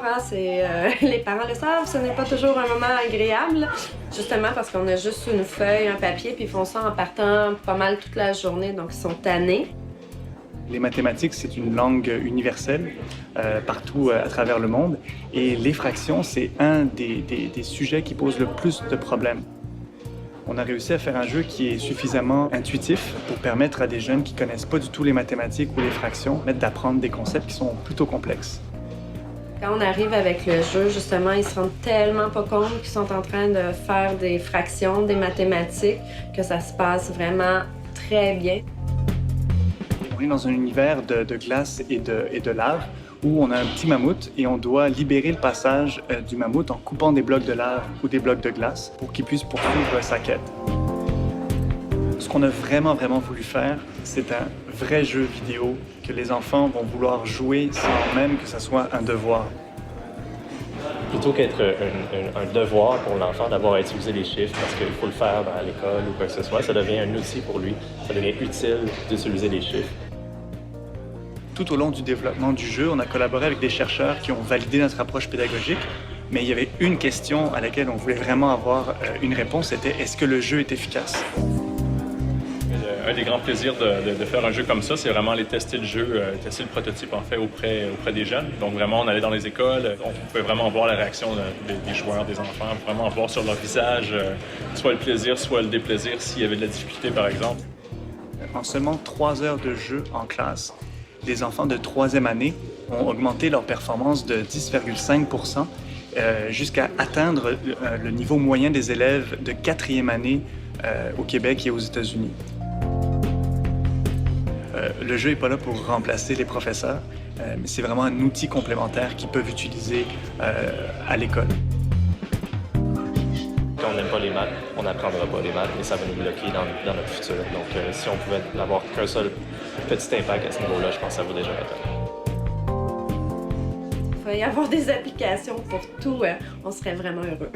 hein, les parents le savent, ce n'est pas toujours un moment agréable. Justement parce qu'on a juste une feuille, un papier, puis ils font ça en partant pas mal toute la journée, donc ils sont tannés. Les mathématiques, c'est une langue universelle partout à travers le monde. Et les fractions, c'est un des sujets qui pose le plus de problèmes. On a réussi à faire un jeu qui est suffisamment intuitif pour permettre à des jeunes qui connaissent pas du tout les mathématiques ou les fractions d'apprendre des concepts qui sont plutôt complexes. Quand on arrive avec le jeu, justement, ils se rendent tellement pas compte qu'ils sont en train de faire des fractions, des mathématiques, que ça se passe vraiment très bien. On est dans un univers de glace et de lave où on a un petit mammouth et on doit libérer le passage du mammouth en coupant des blocs de lave ou des blocs de glace pour qu'il puisse poursuivre sa quête. Ce qu'on a vraiment voulu faire, c'est un vrai jeu vidéo que les enfants vont vouloir jouer sans même que ça soit un devoir. Plutôt qu'être un devoir pour l'enfant d'avoir à utiliser les chiffres parce qu'il faut le faire à l'école ou quoi que ce soit, ça devient un outil pour lui. Ça devient utile d'utiliser les chiffres. Tout au long du développement du jeu, on a collaboré avec des chercheurs qui ont validé notre approche pédagogique, mais il y avait une question à laquelle on voulait vraiment avoir une réponse, c'était est-ce que le jeu est efficace? Un des grands plaisirs de faire un jeu comme ça, c'est vraiment aller tester le jeu, tester le prototype en fait auprès des jeunes. Donc vraiment, on allait dans les écoles, on pouvait vraiment voir la réaction des joueurs, des enfants, vraiment voir sur leur visage soit le plaisir, soit le déplaisir s'il y avait de la difficulté par exemple. En seulement 3 heures de jeu en classe, les enfants de 3e année ont augmenté leur performance de 10,5% jusqu'à atteindre le niveau moyen des élèves de 4e année au Québec et aux États-Unis. Le jeu n'est pas là pour remplacer les professeurs, mais c'est vraiment un outil complémentaire qu'ils peuvent utiliser à l'école. Quand on n'aime pas les maths, on n'apprendra pas les maths et ça va nous bloquer dans notre futur. Donc si on pouvait n'avoir qu'un seul petit impact à ce niveau-là, je pense que ça vaut déjà la peine. Il va y avoir des applications pour tout, on serait vraiment heureux.